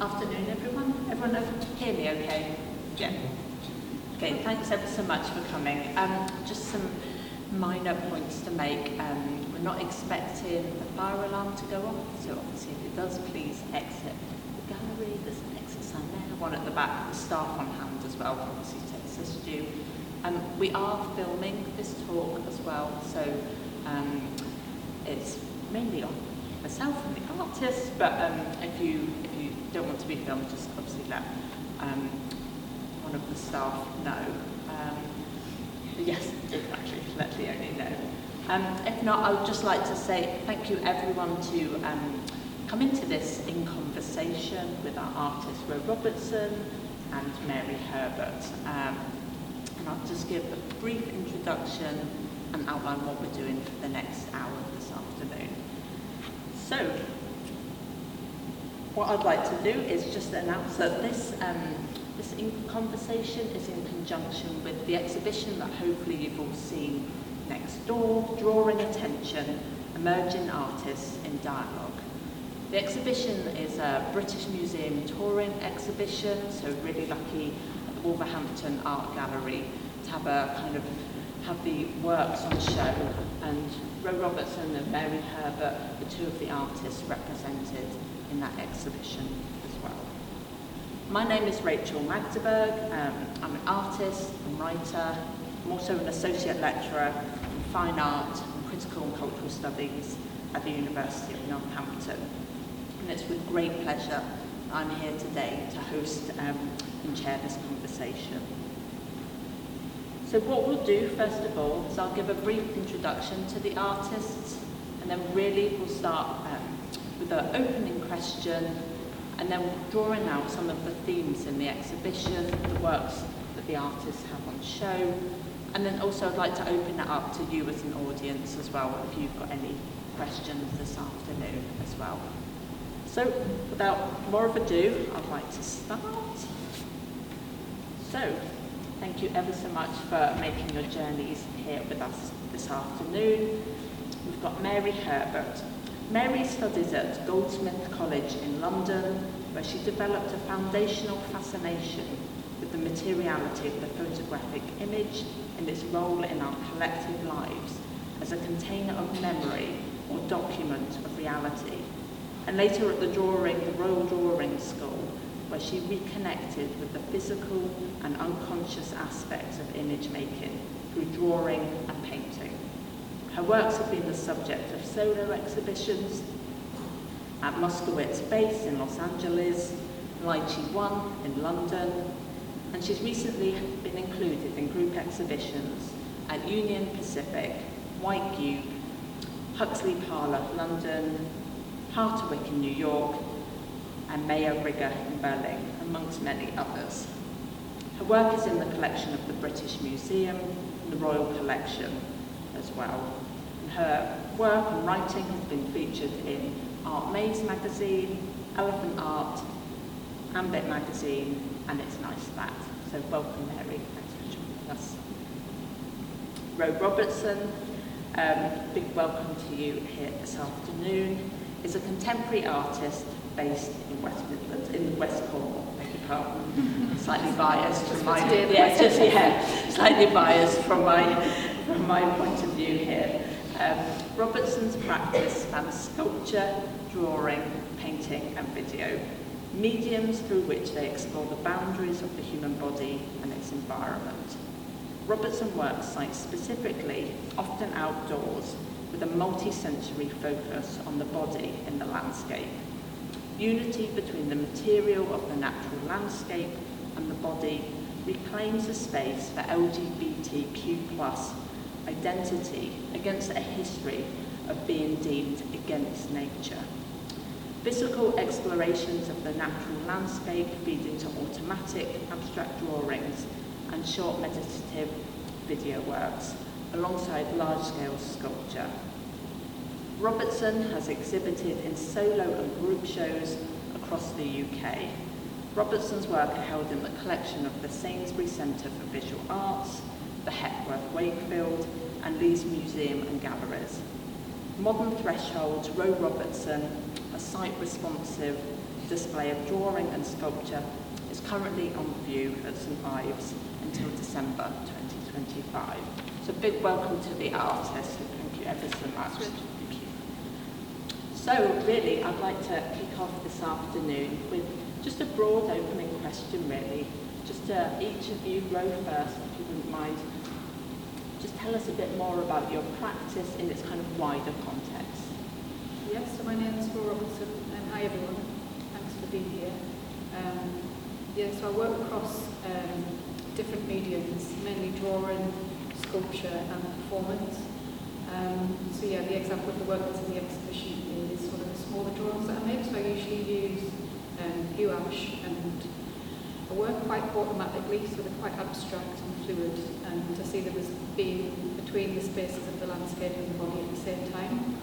Afternoon, everyone. Everyone hear me okay? Yeah. Okay, thanks ever so much for coming. Just some minor points to make. We're not expecting the fire alarm to go off, so obviously if it does, please exit the gallery. There's an exit sign there, one at the back, the staff on hand as well, obviously to assist you. We are filming this talk as well, so it's mainly on myself and the artist, but if you don't want to be filmed, just obviously let one of the staff know. Yes, exactly, let Leonie know. If not, I would just like to say thank you everyone to come into this in conversation with our artists Robertson and Mary Herbert. And I'll just give a brief introduction and outline what we're doing for the next hour this afternoon. So, what I'd like to do is just announce that this conversation is in conjunction with the exhibition that hopefully you've all seen next door, Drawing Attention, Emerging Artists in Dialogue. The exhibition is a British Museum touring exhibition, so really lucky at the Wolverhampton Art Gallery to have the works on show, and Robertson and Mary Herbert were two of the artists represented in that exhibition as well. My name is Rachel Magdeburg. I'm an artist and writer. I'm also an associate lecturer in fine art and critical and cultural studies at the University of Northampton. And it's with great pleasure that I'm here today to host and chair this conversation. So what we'll do, first of all, is I'll give a brief introduction to the artists, and then really we'll start with an opening question, and then drawing out some of the themes in the exhibition, the works that the artists have on show, and then also I'd like to open it up to you as an audience as well, if you've got any questions this afternoon as well. So, without more of ado, I'd like to start. So, thank you ever so much for making your journeys here with us this afternoon. We've got Mary Herbert. Mary studies at Goldsmith College in London, where she developed a foundational fascination with the materiality of the photographic image and its role in our collective lives as a container of memory or document of reality. And later at the Royal Drawing School, where she reconnected with the physical and unconscious aspects of image making through drawing and painting. Her works have been the subject of solo exhibitions at Moskowitz Base in Los Angeles, Lychee One in London, and she's recently been included in group exhibitions at Union Pacific, White Cube, Huxley Parlour, London, Harterwick in New York, and Meyer Rigger in Berlin, amongst many others. Her work is in the collection of the British Museum and the Royal Collection as well. And her work and writing has been featured in Art Maze magazine, Elephant Art, Ambit magazine, and It's Nice That. So welcome, Mary. Thanks for joining us. Robertson, big welcome to you here this afternoon, is a contemporary artist based in West Midlands, in West Cornwall, beg your pardon. Slightly biased from my slightly biased from my point of view here. Robertson's practice spans sculpture, drawing, painting, and video, mediums through which they explore the boundaries of the human body and its environment. Robertson works site-specifically, often outdoors, with a multi-sensory focus on the body in the landscape. Unity between the material of the natural landscape and the body reclaims a space for LGBTQ+ identity against a history of being deemed against nature. Physical explorations of the natural landscape feed into automatic abstract drawings and short meditative video works, alongside large-scale sculpture. Robertson has exhibited in solo and group shows across the UK. Robertson's work are held in the collection of the Sainsbury Centre for Visual Arts, the Hepworth Wakefield, and Leeds Museum and Galleries. Modern Thresholds, Robertson, a site-responsive display of drawing and sculpture is currently on view at St Ives until December 2025. So big welcome to the artist, and thank you ever so much. Thank you. So really, I'd like to kick off this afternoon with just a broad opening question, really. Just each of you go first, if you wouldn't mind. Just tell us a bit more about your practice in its kind of wider context. Yes, so my name is Robertson, and hi everyone. Thanks for being here. So I work across different mediums, mainly drawing, sculpture and performance. The example of the work that's in the exhibition is one of the smaller drawings that I make. So I usually use gouache, and I work quite automatically, so they're quite abstract and fluid, and to see them as being between the spaces of the landscape and the body at the same time.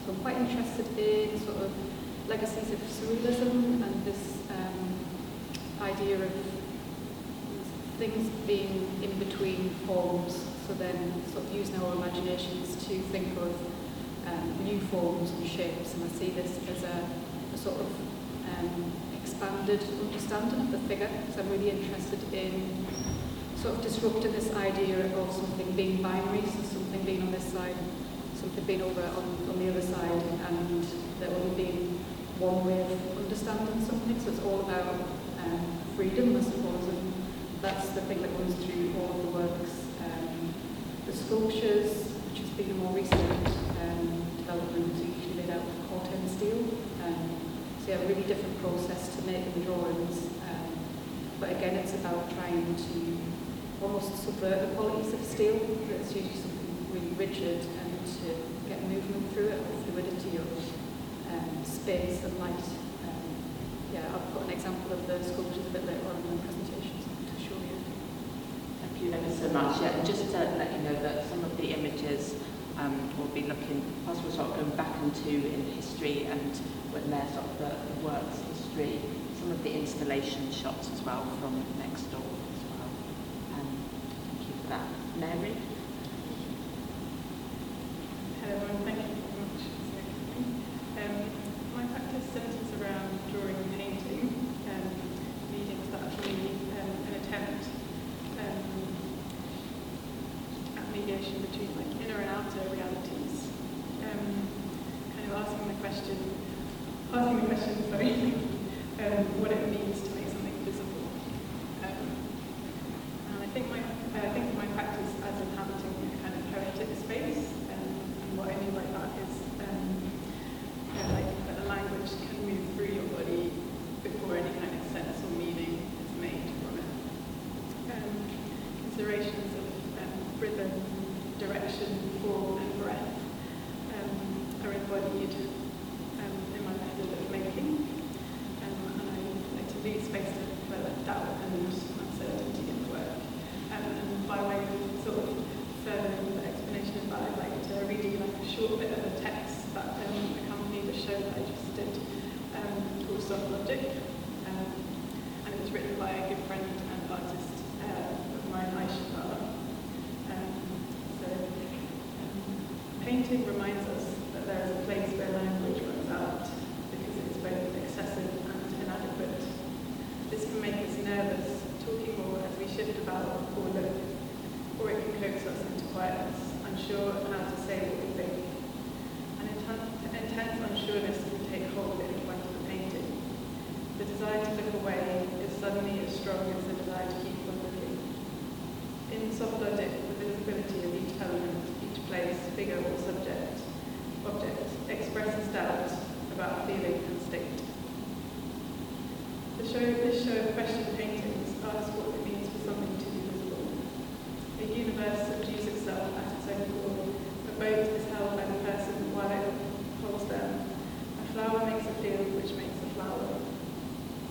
So I'm quite interested in sort of legacies of surrealism and this idea of things being in between forms, so then sort of using our imaginations to think of new forms and shapes, and I see this as a sort of expanded understanding of the figure. So I'm really interested in sort of disrupting this idea of something being binary, so something being on this side, something being over on the other side, and there only being one way of understanding something. So it's all about freedom, I suppose, and that's the thing that runs through all of the works. The sculptures, which has been a more recent development, are usually made out of corten steel. A really different process to make the drawings, but again it's about trying to almost subvert the qualities of steel. It's usually something really rigid, and to get movement through it, or fluidity of space and light. I'll put an example of the sculptures a bit later on in the presentation to show you. Thank you ever so much. Yeah, and just to let you know that some of the images we'll be looking, as we're sort of going back into in history, and when they're sort of the work's history, some of the installation shots as well from next door as well. Thank you for that. Mary? Hello everyone, thank you very much for coming. My practice centres around drawing and painting, mediums that are really an attempt at mediation between like inner and outer realities. Kind of asking the question, what it means to make something visible. And I think my practice as inhabiting a kind of poetic space, and what I mean by that is like that a language can move through your body before any kind of sense or meaning is made from it. Considerations of rhythm, direction, form and breath are embodied in my method of making, and I like to leave space to develop doubt and uncertainty in the work. And by way of sort of furthering the explanation of that, I'd like to read you like a short bit of a text that accompanied the show that I just did, called Soft Logic, and it was written by a good friend and artist of mine, Aisha. Painting reminds us that there is a place where language runs out because it is both excessive and inadequate. This can make us nervous, talking more as we shift about or look, or it can coax us into quietness, unsure of how to say what we think. An intense unsureness can take hold in front of the painting. The desire to look away is suddenly as strong as the desire to keep on looking. In Soft Logic, the visibility of each element, place, figure or object expresses doubt about feeling and state. This show of question paintings asks what it means for something to be visible. A universe subdues itself at its own core. A boat is held by the person while it holds down. A flower makes a field which makes a flower.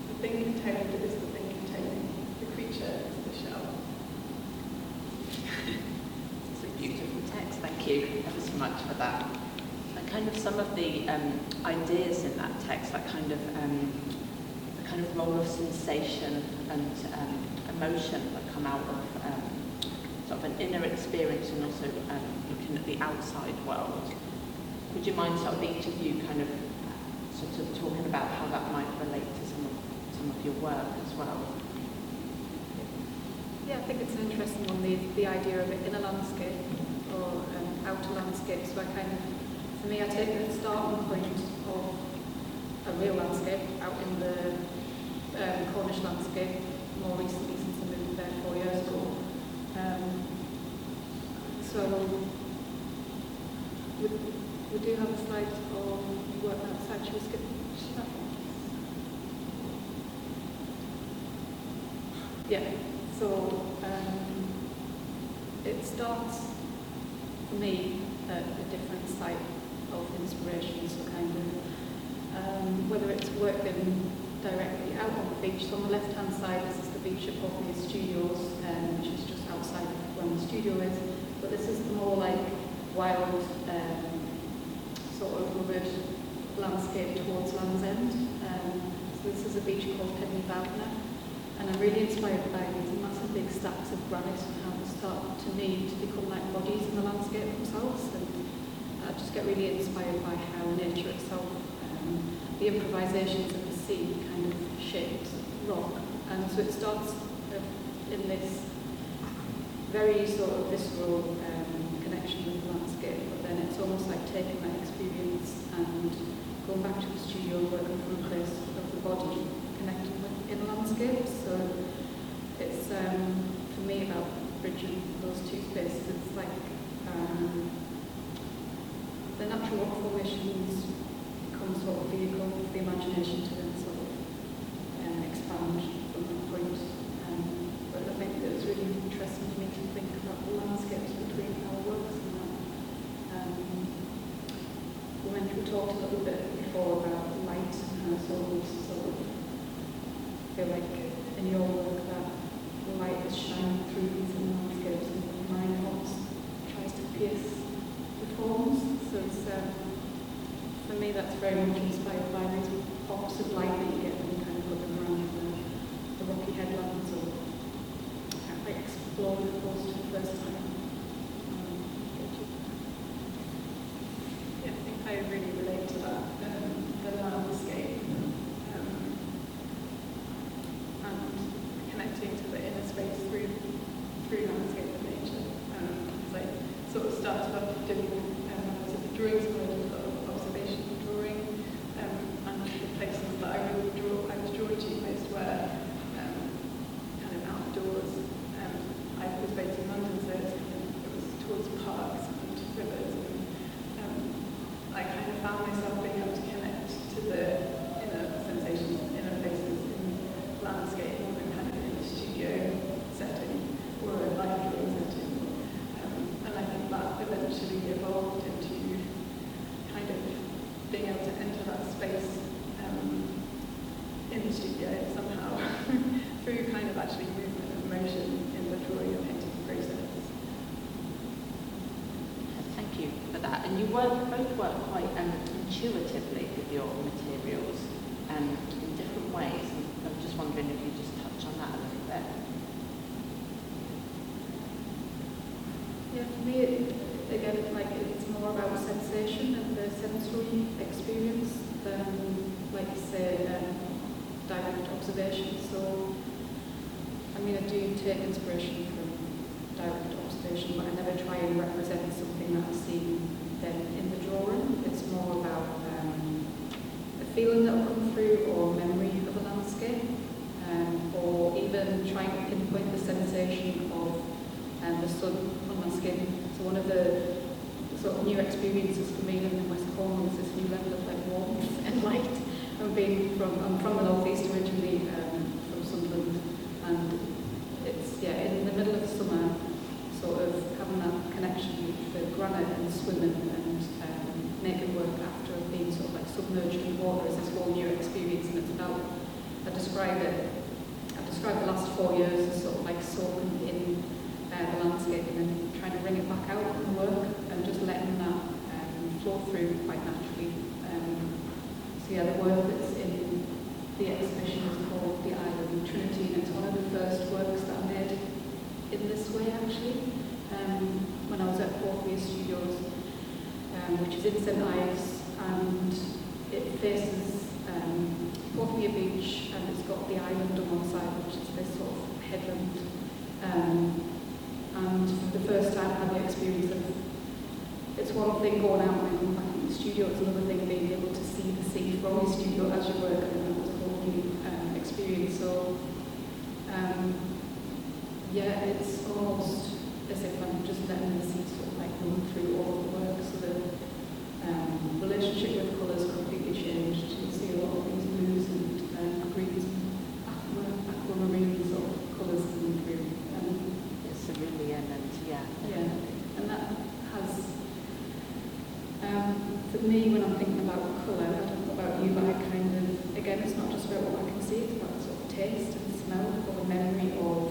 The thing contained is the thing containing. The creature is the shell. Beautiful text, thank you ever so much for that. And kind of some of the ideas in that text, that kind of the kind of role of sensation and emotion that come out of sort of an inner experience, and also looking at the outside world. Would you mind sort of each of you kind of sort of talking about how that might relate to some of your work as well. Yeah, I think it's an interesting one, the idea of it in a landscape or outer landscape. So for me, I take the starting point of a real landscape out in the Cornish landscape, more recently since I moved there 4 years ago. So we do have a slide on work outside. Should we skip that one? Yeah, so it starts for me at a different site of inspiration, so whether it's working directly out on the beach. So on the left-hand side, this is the beach at Wolverhampton Studios, which is just outside of where the studio is. But this is the more like wild, sort of rugged landscape towards Land's End. So this is a beach called Penny Wagner, and I'm really inspired by these massive big stacks of granite and how they start to me to become like bodies in the landscape themselves. And I just get really inspired by how nature itself, the improvisations of the sea kind of shapes rock. And so it starts in this very sort of visceral connection with the landscape, but then it's almost like taking that experience and going back to the studio, working from a place of the body, connecting with in landscape. So it's for me about bridging those two spaces. It's like the natural rock formations become sort of vehicle for the imagination to then sort of expand from that point. But I think that it's really interesting for me to think about the landscapes between our works and that. We talked a little bit before about light and how souls sort of feel like in your work that the light is shining through these landscapes and the mind almost tries to pierce the forms. So it's, for me that's very much inspired by these pops of light that you get when you kind of looking around the rocky headlands or explore the coast for the first time. Yeah, I think I really relate to that, the landscape, and connecting to the inner space through landscape and nature. Because I sort of started off doing, I was at the drawing school, I did a lot of observation drawing, and the places that I was drawn to most were kind of outdoors. I was based in London, so it was towards parks and rivers, and I kind of found myself being able to connect to the inner sensations, inner places in landscape, more than kind of in a studio setting or a live drawing setting. And I think that eventually evolved into kind of being able to enter that space in the studio somehow through kind of actually movement and motion in the drawing and painting process. Thank you for that. And you both work quite intuitively with your materials in different ways. And I'm just wondering if you just touch on that a little bit. Yeah, for me, again, like it's more about sensation and the sensory experience than, like you say, direct observation. So, I mean, I do take inspiration from direct observation, but I never try and represent something that I've seen then in the drawing. It's more about a feeling that will come through or memory of a landscape, or even trying to pinpoint the sensation of the sun on my skin. So one of the sort of new experiences for me living in West Cornwall is this new level of like warmth and light. I'm from the northeast originally, from Sunderland, and it's in the middle of the summer, sort of having that connection with the granite and swimming and making work after being sort of like submerged in water is this whole new experience, and it's about, I describe the last 4 years as sort of like soaking in the landscape and then trying to bring it back out in the work and just letting that flow through quite naturally. So yeah, the work that's in the exhibition is called The Island Trinity, and it's one of the first works that I made in this way actually. When I was at Wolverhampton Studios, which is in St Ives, and it faces Bothnia Beach, and it's got the island on one side, which is this sort of headland. And for the first time I had the experience of, it's one thing going out and going back in the studio, it's another thing being able to see the sea from the studio as you work, and that was a whole new experience. So yeah, it's almost as if I'm just letting the sea sort of like run through all of the work, so the relationship with colours completely changed. You see a lot of these blues and greens and aquamarine sort of colours coming through. It's cerulean and yeah, and that has, for me, when I'm thinking about colour, I don't know about you, but I kind of, again, it's not just about what I can see, it's about sort of taste and smell, or the memory of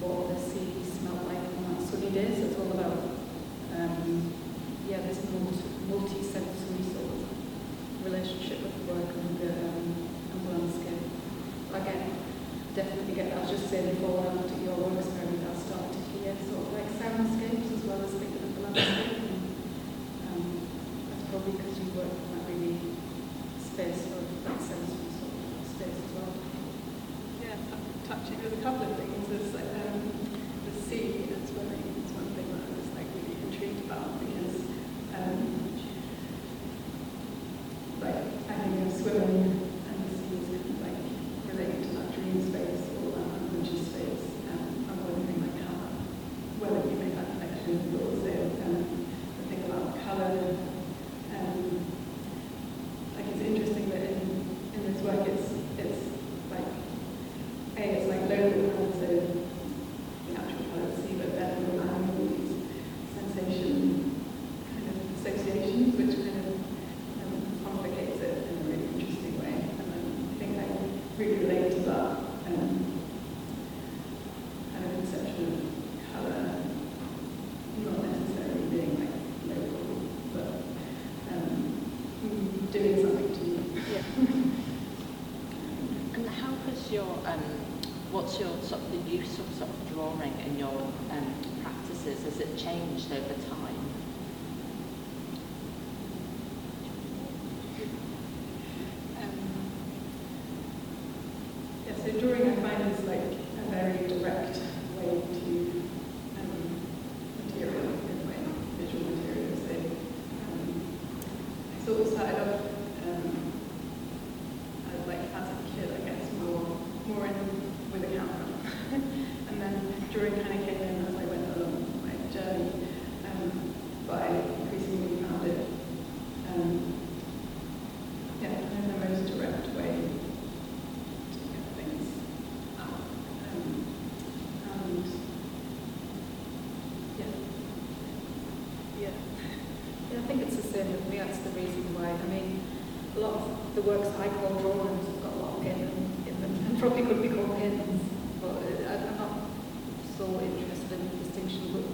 what the sea smelled like on that sunny day. So it's all about, this multi-sensory sort of relationship with the work and the landscape. Again, definitely get, I was just saying before, when I looked at your work experiment, I started to hear sort of like soundscapes as well as thinking of the landscape. And that's probably because you work in that really space of that sensory sort of space as well. Yeah, touching. There's a couple of things. There's the sea and swimming. It's one thing that I was like really intrigued about, because like I think of swimming and the sea is kind of like related to that dream space or that unconscious space. I'm wondering like whether you make that connection, but also the thing about colour. Like it's interesting that in this work it's like it's like local, but also the actual colour of the sea, but then we're adding all these sensation kind of associations, which kind of complicates it in a really interesting way. And I think I really relate to that kind of conception of colour, not necessarily being like local, but doing something to you. yeah. And how has your what's your sort of the use of sort of drawing in your practices? Has it changed over time? So drawing I find is like a very direct way to material in a way, visual material. So I sort of started off as like as a kid, I guess, more in with a camera. And then drawing kind of came in as I went along my journey. But I increasingly found it kind of the most direct way to get things out. And Yeah, I think it's the same with me. That's the reason why. I mean, a lot of the works I call drawings have got a lot of paint in them, and probably could be called paintings, but I'm not so interested in the distinction. But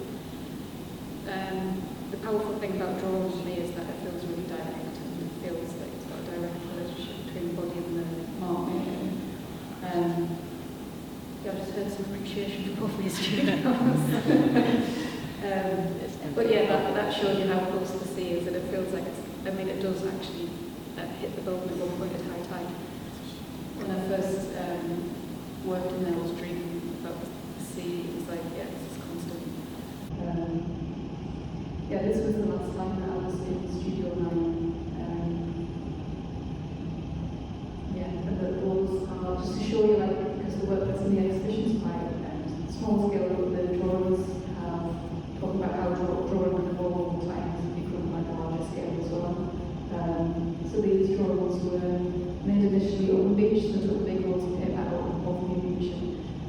the powerful thing about drawing to me is that it feels really direct, and it feels like it's got a direct relationship between the body and the mark making. Yeah, I just heard some appreciation for both these studios. But yeah, that shows you how close the sea is, and it feels like it's, I mean, it does actually hit the building at one point at high tide. When I first worked in there, I was dreaming about the sea. It was like, yeah, this is constant. This was the last time that I was in Studio 9. And the walls are, just to show you, like, because the work that's in the exhibition is quite small scale, but the drawings have talk about how drawing can evolve over time and become like a larger scale and so on. So these drawings were made initially on the beach, so took big rolls of paper out on the beach and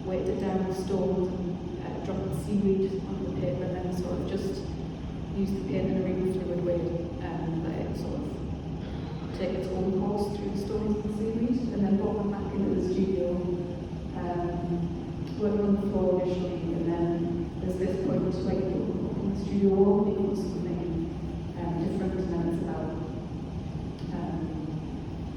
weighted it down with stones and dropped seaweed on the paper, and then sort of just used the paint in a really fluid way and let it sort of take its own course through the stones and the seaweed, and then brought them back into the studio, worked on the floor initially, and then there's this point where you open the studio wall, it becomes something different, and then it's about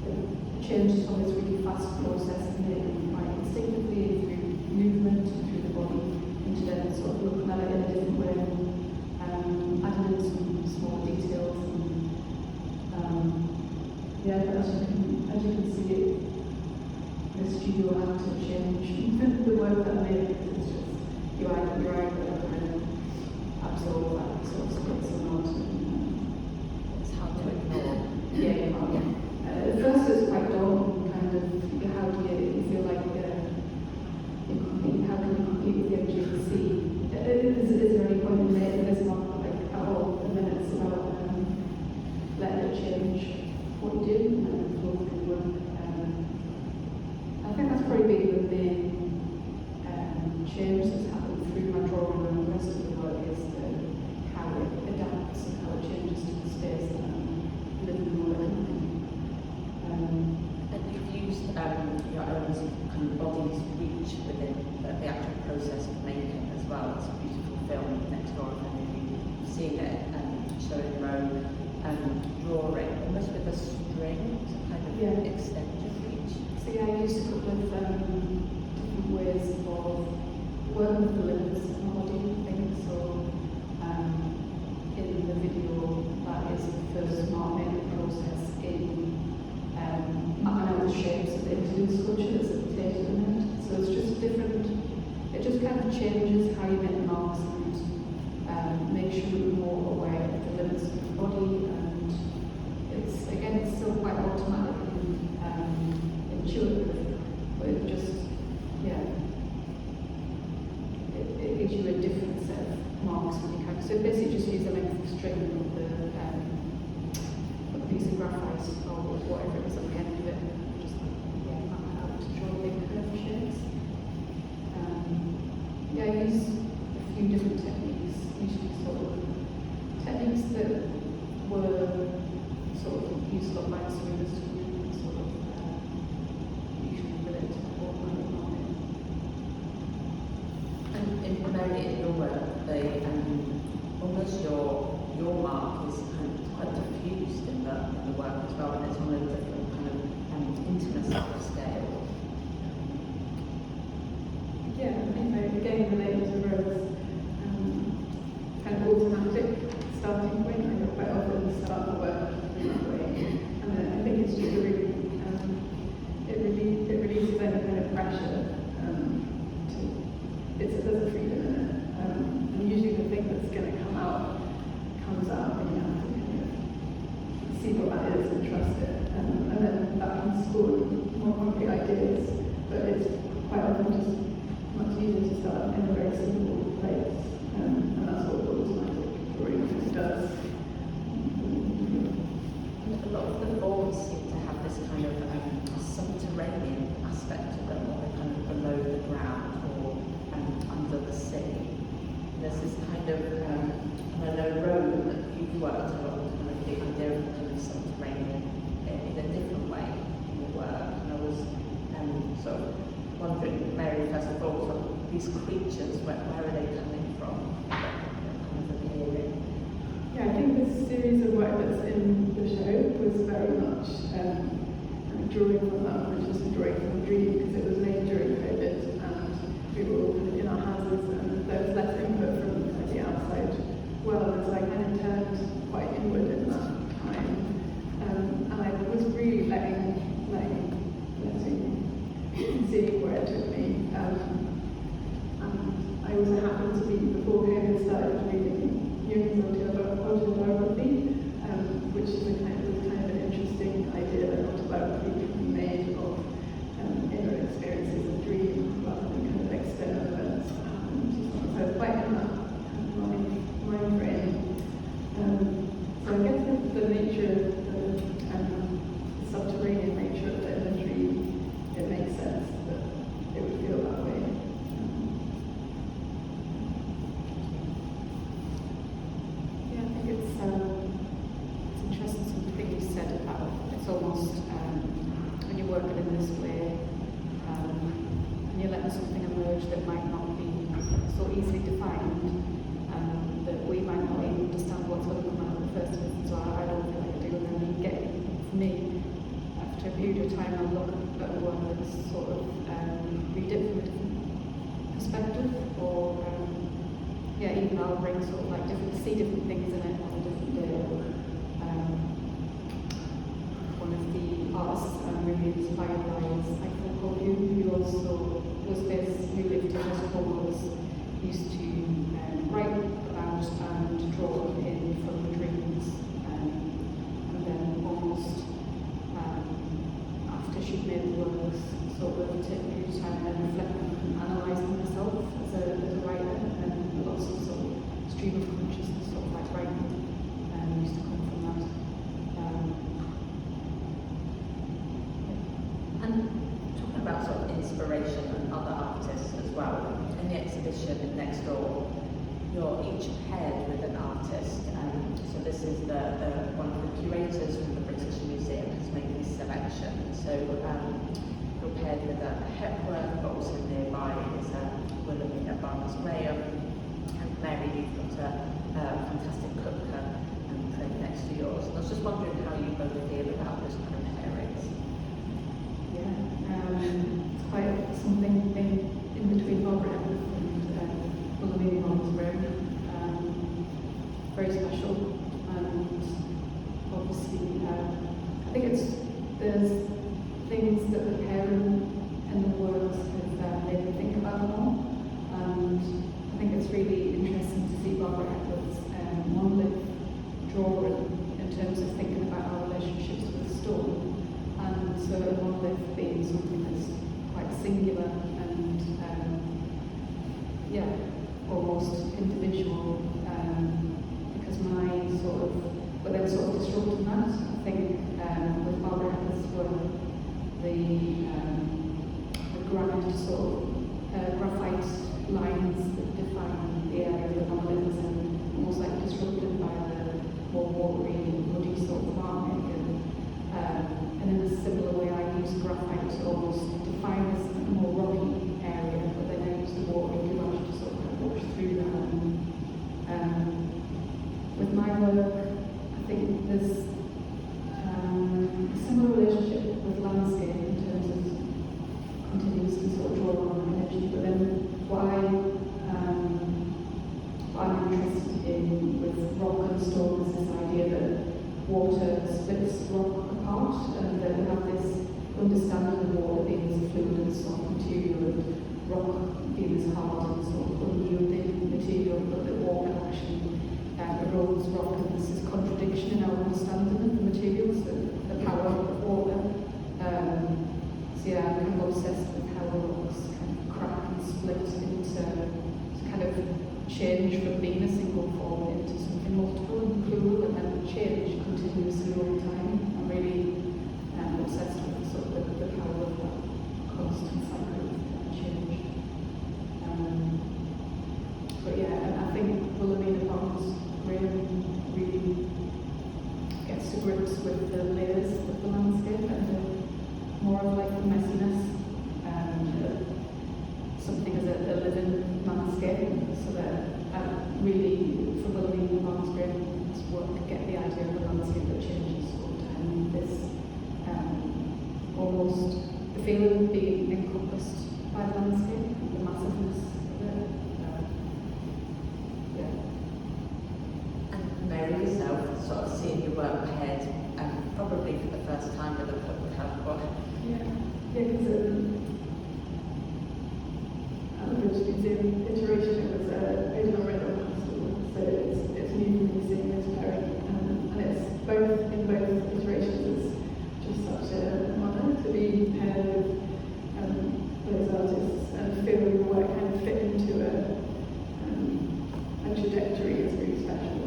it changes from this really fast process and it quite instinctively through movement and through the body into then sort of looking at it in a different way, adding in some small details and to change the work that I make. It's just you either drag or kind of absorb that sort of space or not. It's hard to ignore. Yeah, you can't. At first it's quite daunting, kind of, how do you feel like you compete, how can you compete with the imagery you see? Is there any point in making this not like at all? And then it's about letting it change what you do and flow through the work. I think that's probably been the main change that's happened through my drawing and the rest of the work is how it adapts and how it changes to the space that I'm living and working in. And you've used your own kind of body's reach within the actual process of making as well. It's a beautiful film next door, and you've seen it showing your own drawing, almost with a string to kind of extend your reach. So yeah, I used a couple of different ways of working with the limits of my body, I think. So in the video, that is the first smart making process in I know the shapes of the interlude sculpture that's at the table in it. So it's just different, it just kind of changes how you make the marks and make sure you're more aware of the limits of the body, and it's again it's still quite automatic and intuitive, but it just it gives you a different set of marks when you kind of, so basically just use a length of string with a piece of graphite or whatever it is on the end of it, and just map it out to draw big curved shapes. I use a few different techniques, usually sort of techniques that were sort of used a lot by students to sort of usually relate to what I'm doing. And in your work, almost your mark is kind of quite diffused in the work as well, and it's on a different kind of intimacy scale. Yeah, I think again related to Rose, kind of automatic starting point. I quite often start the work in that way, and then I think it's just a really it releases any kind of pressure. There's a freedom in it, and usually the thing that's going to come out comes out, and you have to kind of see what that is and trust it, and then that can spawn more concrete ideas. But it's quite often just much easier to start in a very simple place, and that's what the automatic drawing does. And a lot of the forms seem to have this kind of subterranean aspect to them, or they're kind of below the ground or under the sea. There's this kind of, and I know Rome that you've worked a lot with kind of the idea of kind of subterranean in a different way in your work. And I was sort of wondering, Mary, first of all, sort of these creatures, where are they coming from? Kind of appearing. Yeah, I think this series of work that's in the show was very much drawing from that, which is drawing from a dream, because it was made during COVID, and we were all in our houses, and there was less input from the outside world, so I kind of turned quite inward in that time, and I was really letting see where it took me. And I also happened to be, before COVID started, reading Jung's autobiography, which is a kind of an interesting idea that autobiography can be made of inner experiences of dream rather than kind of external events. So it's quite in that mind frame. So I guess the nature of the subterranean nature of the imagery, it makes sense that it would feel that way. Yeah, I think it's interesting something you said about it's almost when you're working in this way and you're letting something emerge that might not be so easily defined, that we might not even understand what's going to come out of the first instance. So I don't feel like I do, and then you get, for me, after a period of time, I look at the one that's sort of read it from a different perspective, or even I'll bring sort of like see different things in it on a different day. One of the artists I'm really inspired by is called you was this who lived in this cause used to write about and draw in from the dreams, and then almost after she'd made the works, sort of take a period of time and reflect and analyse them herself as a writer, and lots of sort of stream of consciousness, sort of like writing, used to come from that. And talking about sort of inspiration and other artists as well, in the exhibition next door, you're each paired with an artist. So this is one of the curators from the British Museum has made this selection. So you're paired with a Herbert, but also nearby is Wilhelmina Barnes-Graham, and Mary, you've got a fantastic cooker next to yours. And I was just wondering how you both feel about this kind of pairings. It's quite something in between Robert and Wilhelmina Barnes-Graham. Very special, and obviously I think there's things that the pairing and the works have made me think about more, and I think it's really interesting to see Barbara Hepworth's monolith drawing in terms of thinking about our relationships with stone, and so a monolith being something that's quite singular and almost individual, because my but then sort of disrupting that. I think with Barbara Hepworth's work, the graphite lines that define the area of the monolith and almost like disrupted by the more watery and muddy sort of farming. And in a similar way, I use graphite to almost define this more rocky area, but then I use the water to actually sort of wash through that. With my work, I think there's a similar relationship with landscape in terms of continuously sort of draw on energy, but then what I'm interested in with rock and stone is this idea that water splits rock apart, and that we have this understanding of water being as a fluid and soft material, and rock being as hard and sort of unyielding material, but that water actually erodes rock, and this is contradiction in our understanding of the materials, the power of water. So yeah, I'm kind of obsessed with how rocks kind of crack and split into kind of change from being a single form into something multiple and plural, and then change continuously over time. I'm really obsessed with sort of the power of that constant cycle of change. But yeah, and I think Wilhelmina Barnes-Graham really gets to grips with the layers of the landscape and more of like the messiness and something as a living landscape, so that really, for Wilhelmina Barnes-Graham's work, get the idea of the landscape that changes all the time. This almost the feeling of being encompassed by the landscape, the massiveness of it. And Mary, yourself, sort of seeing your work paired, probably for the first time with a cookbook. Because at the British Museum iteration, it was original rental pastel, so it's new for me seeing this pairing, and it's in both iterations, it's just such a honour to be paired with those artists and feel your work kind of fit into a trajectory is really special.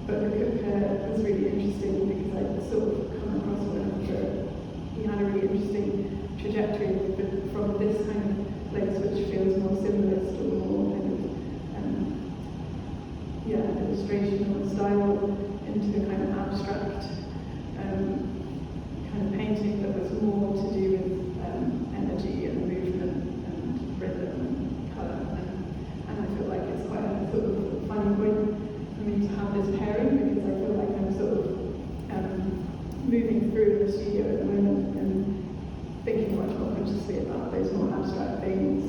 But the cook was really interesting because I sort of come across one he had a really interesting trajectory from this kind of place which feels more symbolist or more kind of illustration or style into a kind of abstract kind of painting that was more to do with energy and movement and rhythm and colour, and I feel like it's quite a sort of funny point for me to have this pairing, because I feel like I'm sort of moving through the studio at the moment and thinking much more consciously about those more abstract things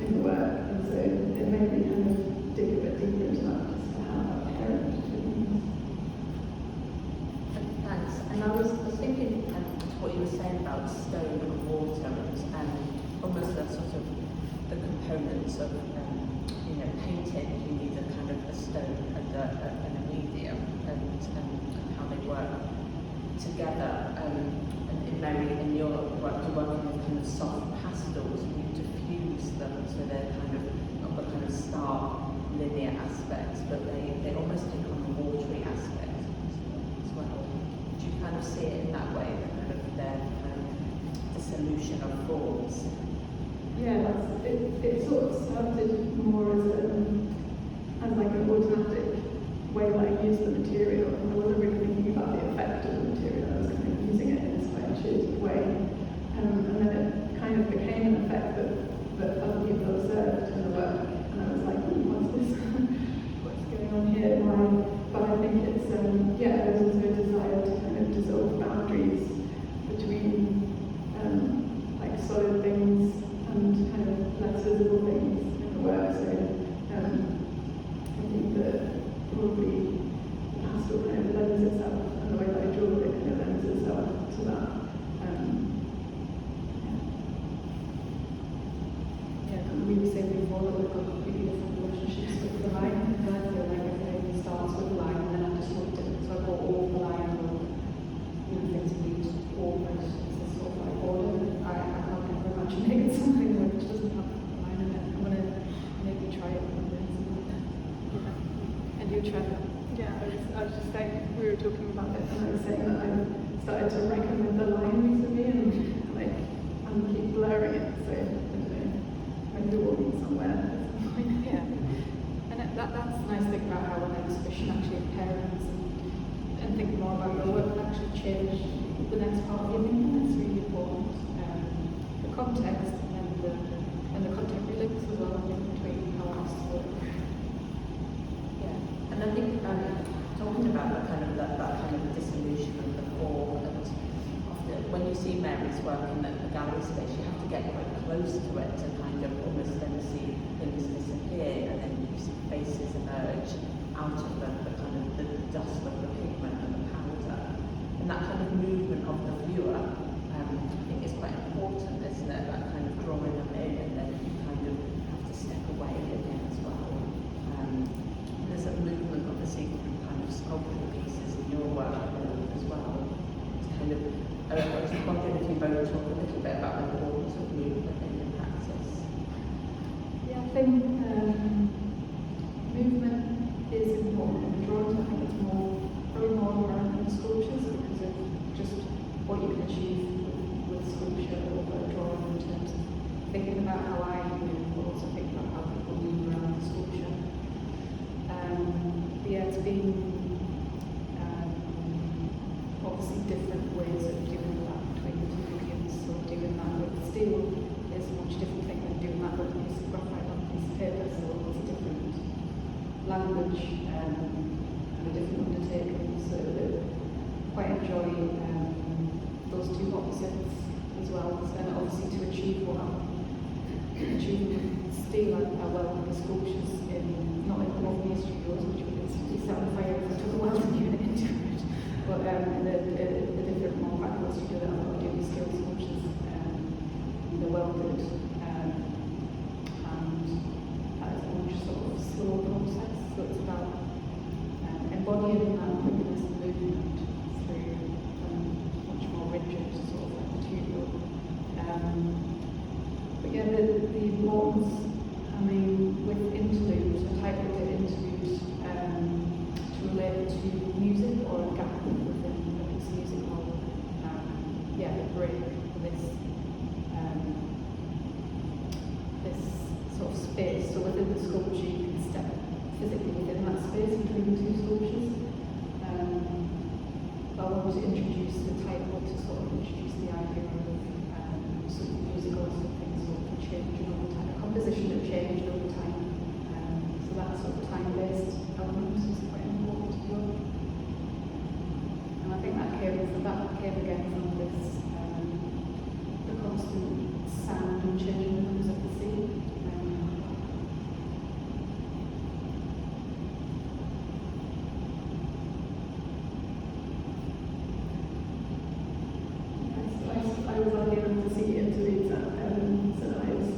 in the work, and so it made me kind of dig a bit deeper into that, just to have that pairing between things. Thanks. And I was thinking what you were saying about stone components of painting. You need a kind of a stone and a medium, and how they work together. And in Mary, in your work, you're working with kind of soft pastels, and you diffuse them so they're kind of not the kind of stark linear aspects, but they almost take on the watery aspect as well. Do you kind of see it in that way, their kind of dissolution of forms? Yeah, it sort of started more as like an automatic way that I used the material, and I wasn't really thinking about the effect of the material. I was kind of using it in this quite intuitive way, and then it kind of became an effect that other people observed in the work, and I was like, what's this? What's going on here? Why? But I think it's there's also a desire to kind of dissolve boundaries between like solid things and kind of less visible things in the work. So I think that probably the pastel kind of lends itself, and the way that I draw it kind of lends itself to that. We were saying before that we've got completely different relationships with the line, and I feel like everything starts with the line, and then I just looked at it, so I bought all the line and things we use almost as a sort of like order. I can't ever imagine making something which doesn't have a line in it. I'm going to maybe try it one day. And you try that? Yeah, I was just saying, we were talking about this, and I was saying that I've started to reckon with the line recently, and like I'm keep blurring it, so I don't know. Maybe we'll meet somewhere. Yeah, and that's the nice thing about how an exhibition actually parents and think more about your work can actually change the next part of your thinking. That's really important. The context and the contemporary links as well between how artists work. Yeah, and I think talking about that kind of dissolution of the form, and often when you see Mary's work in the gallery space, you have to get quite close to it to kind of almost then see things disappear, and then you see faces emerge out of the kind of the dust of the pigment and the powder. And that kind of movement of the viewer, I think is quite important, isn't it? That kind of drawing them in, and then you kind of have to step away again as well. There's a movement, obviously, kind of sculptural pieces in your work as well. It's kind of, I was wondering if you both talk a little bit about the importance of movement in your practice. Yeah, I think movement is important in drawing. I think it's probably more around in sculptures because of just what you can achieve with sculpture over drawing in terms of thinking about how I move, but also thinking about how people move around the sculpture. It's been obviously different ways of doing that between the two mediums. So doing that with steel is a much different thing than doing that with a piece of graphite on a piece of paper. So it's a different language and a different undertaking. So I quite enjoy those two opposites as well. And obviously to achieve what I'm achieving steel, I well with the sculptures not in the Wolverhampton studios, which would be set on fire if I took a while to get into it, but the different more practical studio that I'm going to do with steel sculptures, they're welded, and that is a much sort of slow process. So it's about embodying that quickness and movement through much more rigid sort of like material. But yeah, the importance, I mean, with interludes, I titled it interludes to relate to music or a gap within a piece of music or a break, this sort of space. So within the sculpture you can step physically within that space between the two sculptures. I wanted to introduce the title to sort of introduce the idea of some musical sort of things sort of changing over time, a composition that changed over time. So that sort of time-based element is quite important to work. And I think that came again from this the constant sound and changing rhythms of the sea. I was lucky enough to see interludes at St. Ives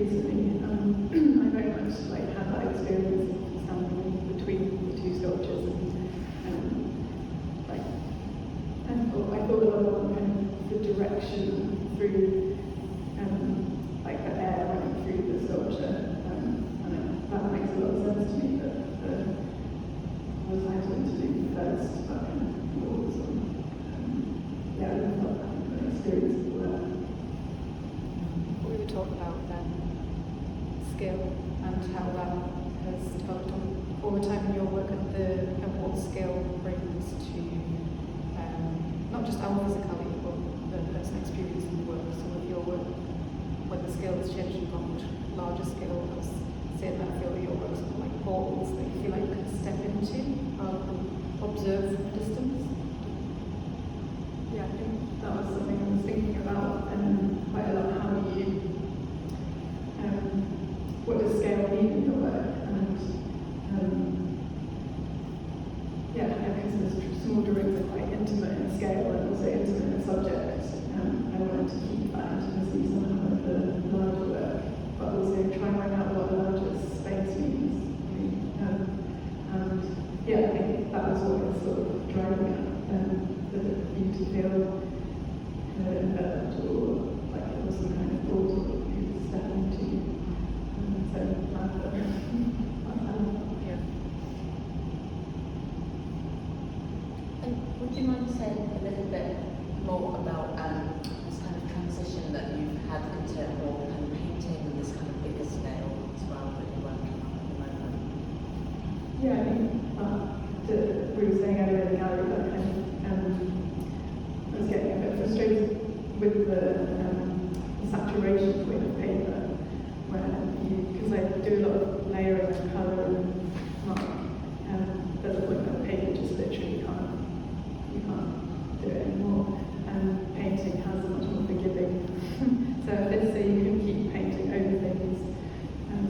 recently. I very much like had that experience of standing between the two sculptures and like I thought a lot about kind of the direction through like the air running through the sculpture, and that makes a lot of sense to me. That I was hoping to do first, but kind of walls and yeah, I felt that kind of experience as well. We were talking about skill and how that has developed over time in your work, and what skill brings to not just our physicality but the person experiencing the work. So with your work, when the scale has changed, you've got much larger scale. I was saying that I feel that your work's got like portals that you feel like you can step into rather than observe from a distance. Yeah, I think that was something I was thinking about quite a lot. How do you, what does scale mean in your work? And yeah, because the small drawings are quite intimate in scale and also intimate in subject. I wanted to keep that intimacy somehow with the larger work, but also try and find out what the larger space means. And yeah, I think that was what was sort of driving it. That you to feel enveloped or like it was some kind of portal that you could step into. So Yeah. And would you mind saying a little bit more about this kind of transition that you've had into more kind of painting and this kind of bigger scale as well that you're working on at the moment? yeah, I think we were saying earlier in the gallery that kind of I was getting a bit frustrated with the saturation point of paper, where because I do a lot of layering and colour and mark, there's a point where paper just literally you can't do it anymore, and painting has a much more forgiving. So let's say you can keep painting over things, and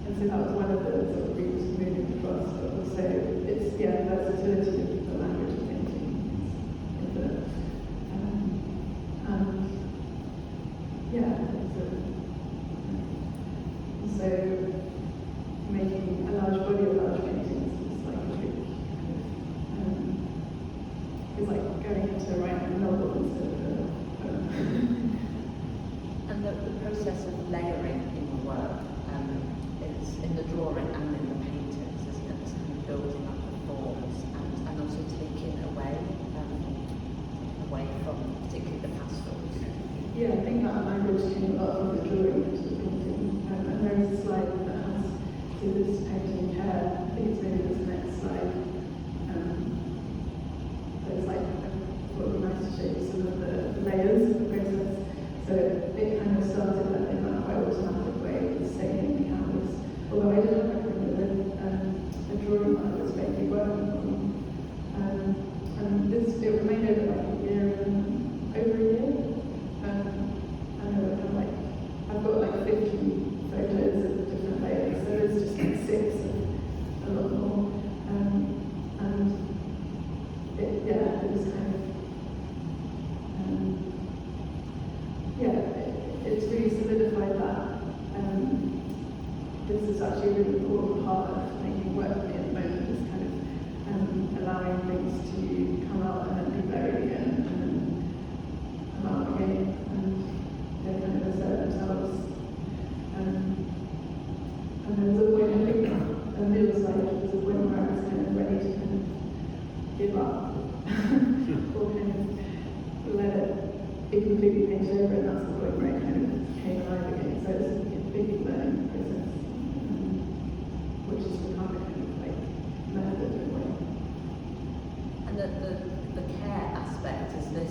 so that was one of the sort of routes moving across, but also it's the versatility of the language of painting. So making a large body of large paintings is like a big it's like going into writing a novel instead of a And the process of layering in the work, it's in the drawing and in the paintings, isn't it? This kind of building up the forms and also taking away from particularly the pastels. Yeah, I think that language came a lot from the drawing into the painting. And there is a slide that has to this painting hair. I think it's maybe this next slide. There's like, I thought it would be nice to show you some of the layers of the process. So it kind of started in that quite automatic way, the same thing happens. Although I didn't recommend a drawing that I was mainly working on. And it remained over like a year. I've got like 50 photos of different layers, so there's just like 6 of a lot more. And it was kind of, it's really solidified that this is actually a really important part of making work for me at the moment, is kind of allowing things to come out and then be buried again, and then come out again, and they kind of assert themselves. And there was a point, I think, and it was like, there was a point where I was kind of ready to kind of give up, or kind of let it be completely painted over, and that's the point where it kind of came alive again. So it's a big learning process, which has become a kind of like method in a way. And the care aspect is this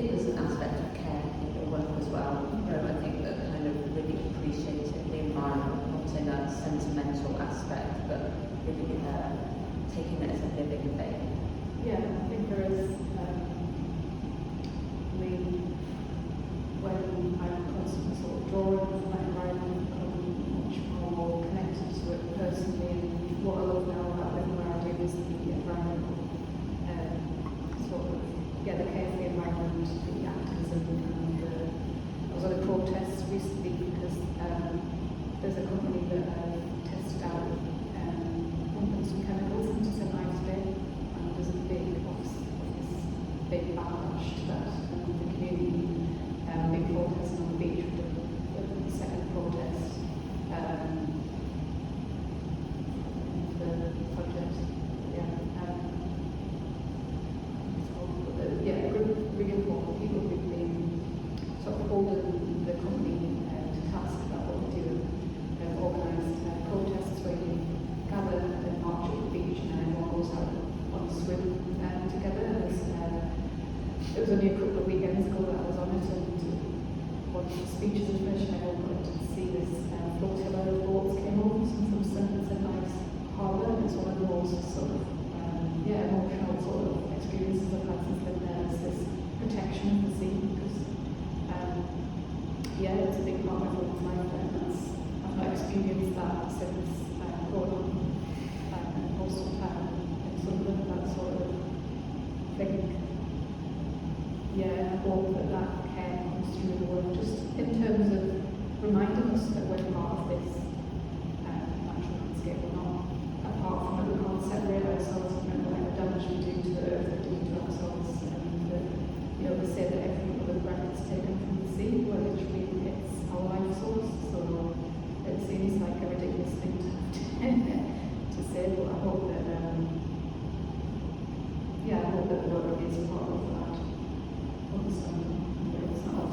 think there's an aspect of care in your work as well. I think that kind of really appreciating the environment, not in a sentimental aspect, but really taking it as a living thing. Yeah, I think there is. When I'm constantly sort of drawing from that environment, I'm much more connected to it personally. And what I love now about living where I do is the environment, sort of, the care for the environment, the activism, and I was at a protest recently because there's a company that tested out pumping some chemicals into St. Ives Bay, and there's a big backlash to that, and the community. Big protest on the beach with the second protest the project. Really important people who've been sort of holding the company to task about what we do. They've organised protests where you gather and march at the beach and everyone goes out on a swim together. It was only a couple of weekends ago that I was on it, and one of the speeches was finished, and I wanted to see this flotilla of boats came over from St. Ives Harbour, and it's one of the most sort of emotional sort of experiences I've had since living there. Is this protection of the sea, because it's a big part of my life, and I've not experienced that since growing up in coastal town in Sunderland, that sort of thing. I hope that care comes through the work, just in terms of reminding us that we're part of this natural landscape. We're not apart from it. We can't separate ourselves from the damage we do to the earth, we do to ourselves, and we say that every other breath is taken from the sea, well, literally it's our life source. So it seems like a ridiculous thing to have to say, but I hope that the work is part of that. Understanding that it's not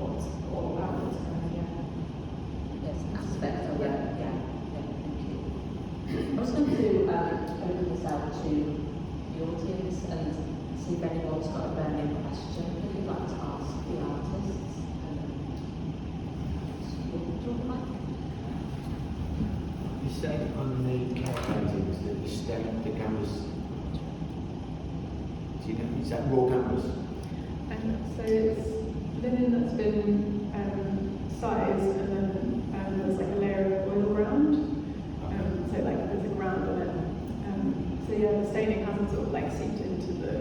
what's all about, it's There's an aspect of it, thank you. I was going to open this out to the audience and see if anyone's got a burning question that you'd like to ask the artists. You said on the care paintings that you stamped the canvas. Is that raw canvas? So it's linen that's been sized, and then there's like a layer of oil ground. So like there's a ground on it. The staining hasn't sort of like seeped into the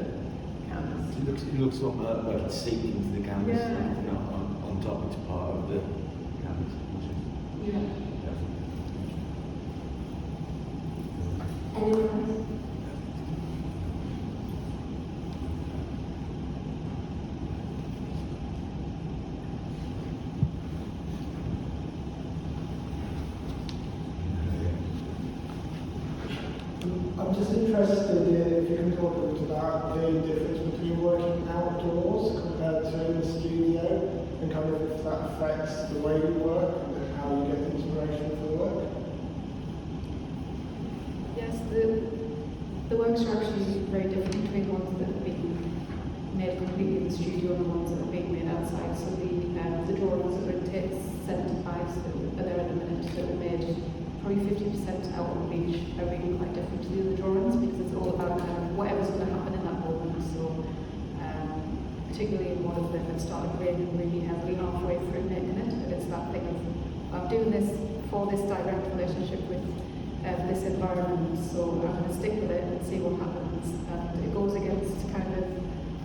canvas. It looks like it's seeped into the canvas, not on top. It's part of the canvas. Anyone else? I'm just interested if you can talk a bit about the difference between working outdoors compared to in the studio, and kind of if that affects the way you work and how you get inspiration for the work. Yes, the works are actually very different between ones that have been made completely in the studio and the ones that are being made outside. So the drawings that were sent to Ives that are there in a minute that were made probably 50% out on the beach are really quite different to the other drawings, because it's all about whatever's going to happen in that moment. So particularly in one of them, it started raining really heavily halfway through making it, and it's that thing of I'm doing this for this direct relationship with this environment, so I'm going to stick with it and see what happens. And it goes against kind of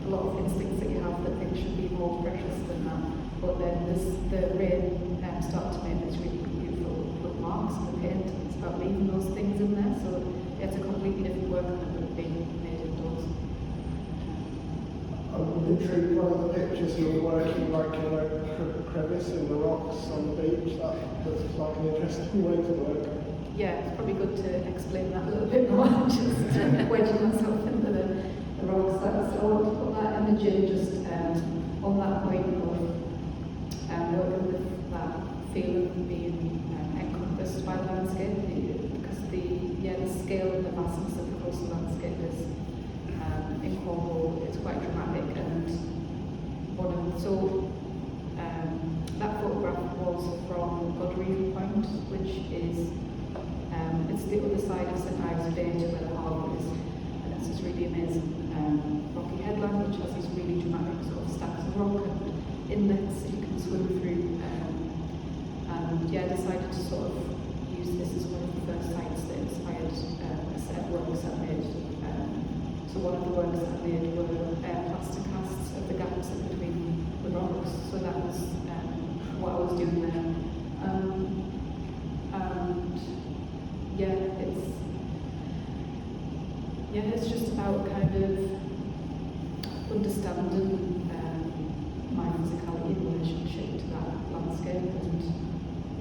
a lot of instincts that you have that things should be more precious than that. But then the rain started to make these really beautiful marks in the paint, and it's about leaving those things in there. So it's a completely different work than it would have been made indoors. I'm intrigued by the pictures you were working like in a crevice in the rocks on the beach. That looks like an interesting way to work. Yeah, it's probably good to explain that a little bit more, just wedging myself into the rocks. So I want to put that image in just on that point of working with that feeling of being encompassed by the landscape, because the scale and the vastness of the coastal landscape is in Cornwall. It's quite dramatic, and that photograph was from Godreeve Point, which is it's the other side of St Ives Bay to where the harbour is, and it's this really amazing rocky headland which has these really dramatic sort of stacks of rock and inlets that you can swim through. And yeah, I decided to sort of use this as one of the first sites that inspired a set of works I made. So one of the works I made were plaster casts of the gaps in between the rocks. So that was what I was doing there. And it's just about kind of understanding my physicality in relationship to that landscape and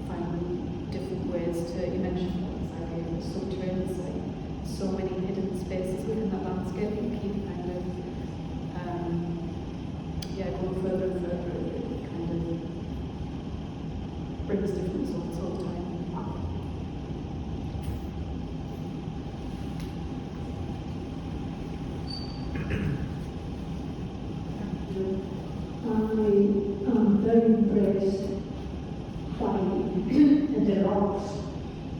finding different ways to, you mentioned this idea of subterranean, like so many hidden spaces within that landscape and keep kind of going further and further. It kind of brings different results all the time. I am very impressed by the rocks,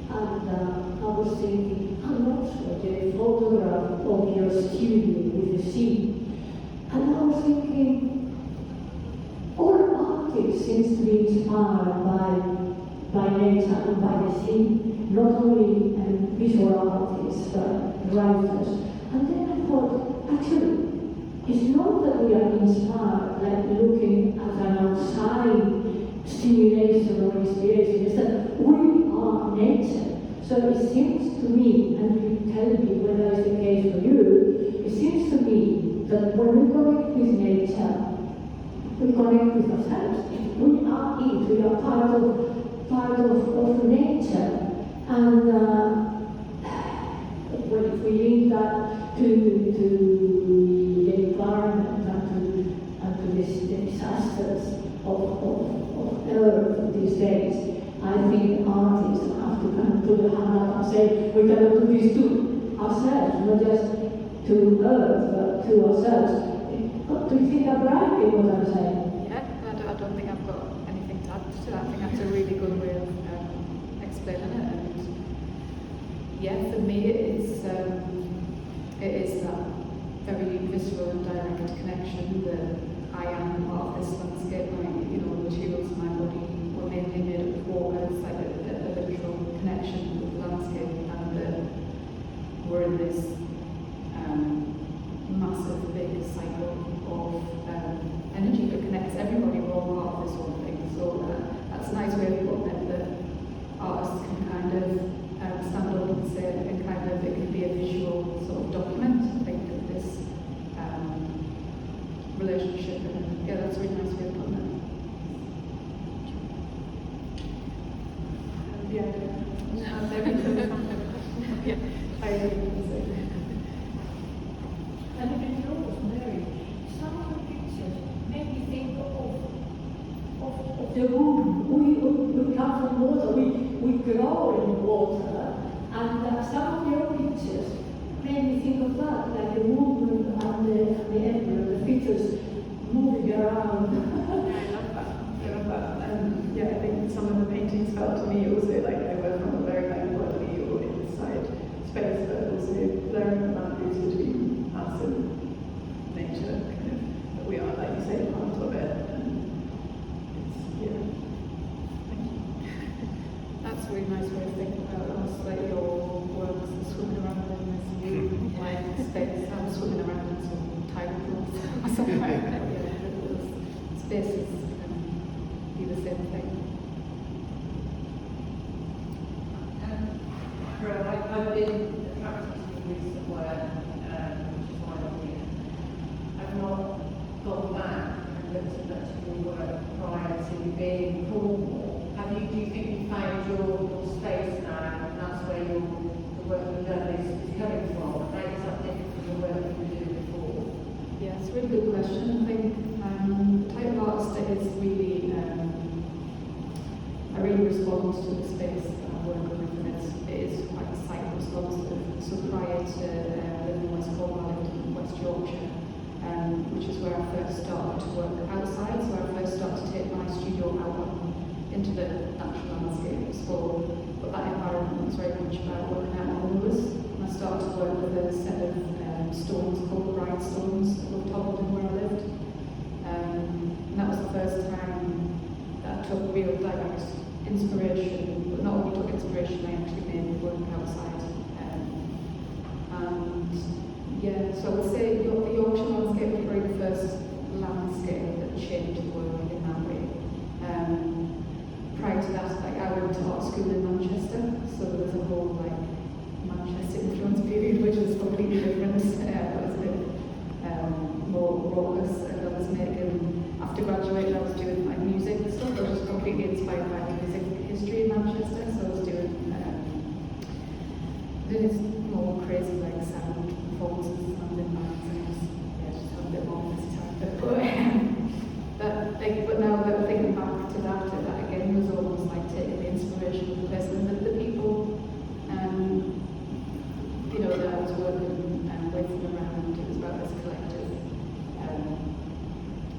and I was thinking, I'm also the photograph of your studio with the sea, and I was thinking, all artists seems to be inspired by nature and by the sea, not only visual artists but writers. And then I thought, actually, it's not that we are inspired, like looking at an outside stimulation or inspiration, it's that we are nature. So it seems to me, and you tell me whether it's the case for you, it seems to me that when we connect with nature, we connect with ourselves. We are it, we are part of nature. And if we link that to the environment and to the disasters of Earth these days, I think artists have to kind of put a hand up and say, we cannot do this to ourselves, not just to Earth, but to ourselves. What do you think I'm right in what I'm saying? Yeah, I don't think I've got anything to add to that. I think that's a really good way of explaining it. And yeah, for me, it is that very visceral and direct connection that I am part of this landscape. The materials in my body were mainly made of water. It's like a literal connection with the landscape, and we're in this massive, big cycle of energy that connects everybody. We're all part of this whole thing. So that's a nice way of putting it, that artists can kind of stand up and say, and kind of, it can be a visual sort of document, I think, of this relationship. And yeah, that's a really nice way of putting it. I And if it's yours, Mary, some of the pictures make me think of the womb. We come from water, we grow in water, and some of your pictures made me think of that, like the movement and the embryo, the fetus moving around. I love that. I think some of the paintings felt to me also like they were from a very bodily or inside space, but also blurring the boundaries between us and nature, kind of, that we are, like you say, part of it. And That's a really nice way of thinking about it. Almost like your works are swimming around in this new blank space. I'm swimming around in some tidal pools or something like that. Those spaces can be the same thing. I've been practicing recent work, which is why I'm here. I've not gone back and looked at much of your work prior to being in Cornwall. Do you think you found your space now, and that's where the work you've done is coming from? How is that different from the work you were doing before? Yeah, it's a really good question. I think the type of artist that is really, I really respond to the space that I'm working with, and it is quite site responsive. So prior to living in West Cornwall, I lived in West stones called the rhinestones that were toppled where I lived. And that was the first time that I took real direct inspiration, but not only took inspiration, I actually made the work outside. And yeah, so I would say the Yorkshire landscape was probably the first landscape that changed the work in that way. Prior to that, like, I went to art school in Manchester, so there was a whole like Manchester influence period, which was completely different. It was a bit more raucous, and I was making, after graduating, I was doing like music stuff. I was just completely inspired by the music history in Manchester, so I was doing this more crazy like sound performances and in bands, and just had a bit more messy time. But now that I'm thinking back to that again was almost like taking the inspiration of the person and the people, that I was working with and around. It was about this collective,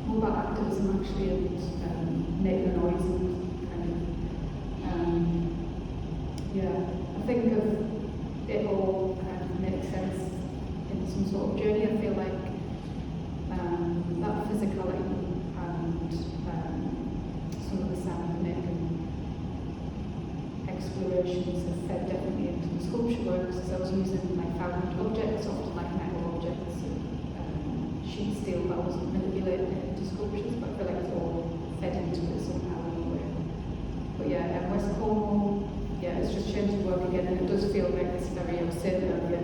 more about activism actually, and making a noise and I think of it all kind of makes sense in some sort of journey. I feel like that physicality and some of the sound making explorations have fed definitely into the sculpture work, because I was using like found objects, often like metal objects, sheet steel that wasn't manipulated into sculptures, but I feel like it's all fed into it somehow anyway. But yeah, and West Cornwall, it's just changed the work again, and it does feel like it's very, I was saying earlier,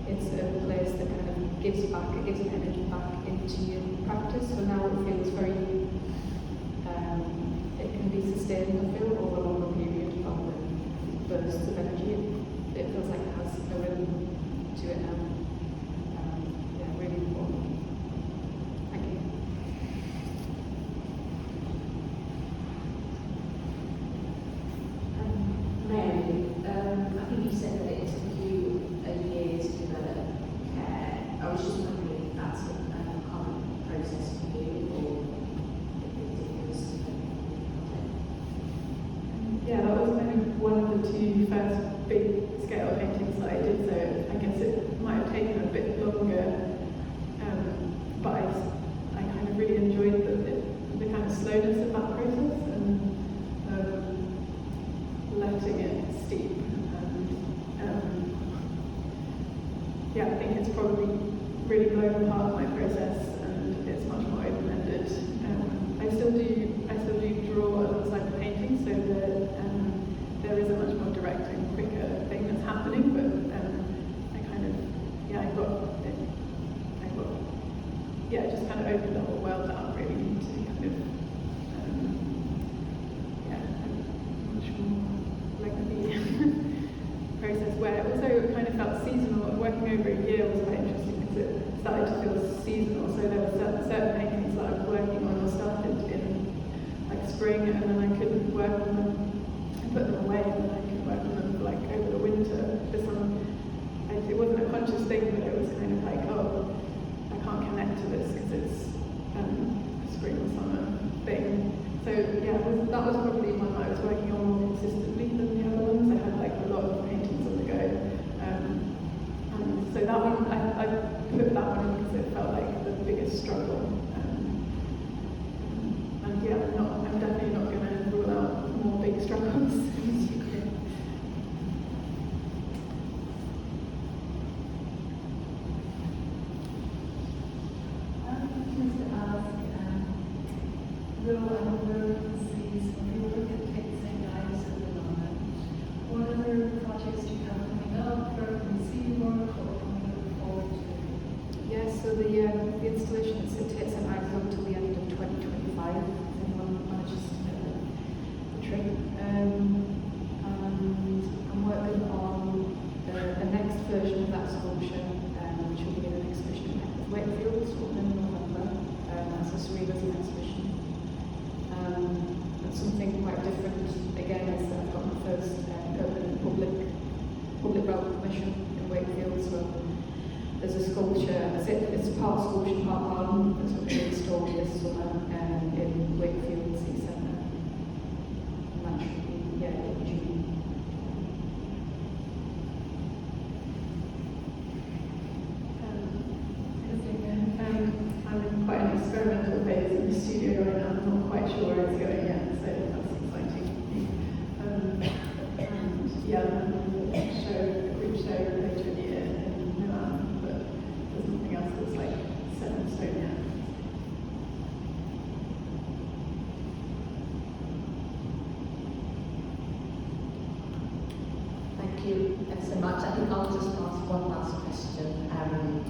it's a place that kind of gives back, it gives an energy back into your practice, so now it feels very, it can be sustained, I feel, over a longer period rather than bursts of energy. It feels like it has a rhythm to it now. Really important. Thank you. Mary, I think you said that it took you a year to develop care. I was just wondering if that's a common process for you, or if it differs. Yeah, that was kind of one of the two first big scale paintings that I did, so I guess it might have taken a bit longer, but I kind of really enjoyed the kind of slowness of that process, and letting it steep. And I think it's probably really blown apart my process, and it's much more open-ended. I still do draw alongside the painting, so there is a much more direct and quicker thing that's happening, but it just kind of opened the whole world up really to kind of much more like the process, where it also kind of felt seasonal. Working over a year was quite interesting because it started to feel seasonal, so there were certain paintings that I was working on or started in like spring, and then I couldn't work on them and put them away, and then I could work on them like over the winter. It wasn't a conscious thing, but it was kind of like, oh, I can't connect to this because it's a spring or summer thing. So that was probably one that I was working on more consistently than the other ones. I had like a lot of paintings on the go, and so that one I put that one in because it felt like the biggest struggle. I'm definitely not going to rule out more big struggles. What other projects do you have coming up, or museum work, or coming forward to? Yes, so the installation at takes an hour until the end of 2025. If anyone manages to get the trip. And I'm working on the next version of that sculpture, which will be in an exhibition at Wakefield in November. That's a surrealism exhibition. And something quite different again is that I've got my first permanent public realm commission in Wakefield. So there's a sculpture, it's part sculpture, part art, that's what we're installing this summer in Wakefield City Centre. And that should be, in June. the studio right now. I'm not quite sure where it's going yet, so that's exciting. And yeah, I'm going to show a group show later in the year in Milan, but there's nothing else that's like set in stone yet. Thank you ever so much. I think I'll just ask one last question, and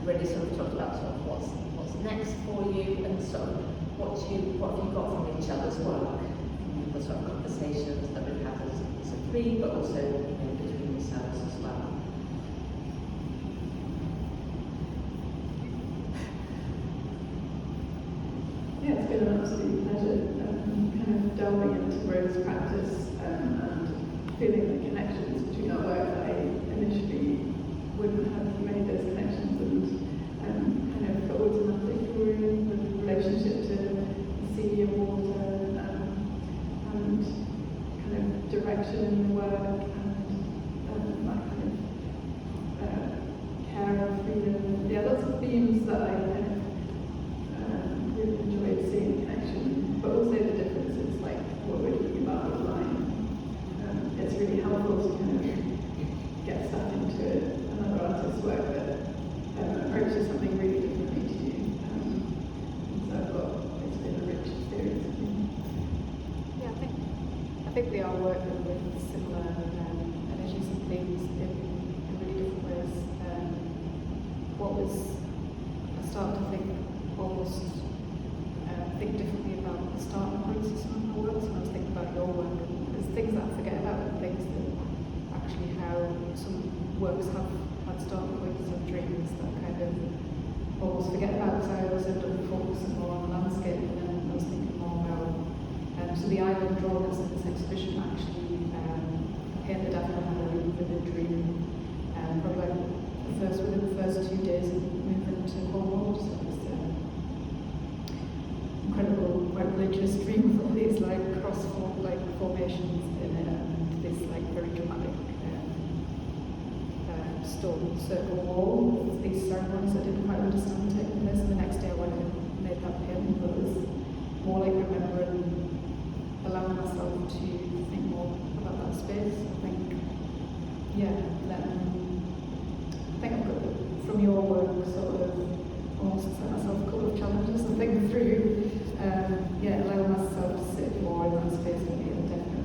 really sort of talk about sort of what's next for you, and sort of what have you got from each other's work, the sort of conversations that we've had as a three, but also between yourselves as well. Yeah, it's been an absolute pleasure kind of delving into Rose's practice and feeling the connections between our work. I initially wouldn't have made those connections, and kind of got automatic through the relationship to the sea and water, and kind of direction in the work, and that kind of care and freedom. Yeah, lots of themes that I kind of really enjoyed seeing connection, but also the differences, like what we're talking about with line. It's really helpful to kind of get stuck into another artist's work that approaches something really differently to you. So it's been a rich experience. Yeah, I think they are working with similar energies and themes in really different ways. I started to think almost think differently about the starting points of some of my works when I was thinking about your work. There's things that I forget about and things that actually how some works have had starting points and dreams that I kind of almost forget about, because I always end up focusing more on the landscape, and then I was thinking more about so the island drawings in this exhibition actually painted after I had a really vivid dream, probably within the first 2 days of moving to Cornwall. So it was incredible, quite religious dream with all these like formations in it, and this like very dramatic stone circle wall with these ceremonies I didn't quite understand taking place. And the next day I went and made that painting, but it was more like remembering, allowing myself to think more about that space. I think, yeah, I think I've got from your work sort of almost set myself a couple of challenges to think through. Allowing myself to sit more in that space with me, and definitely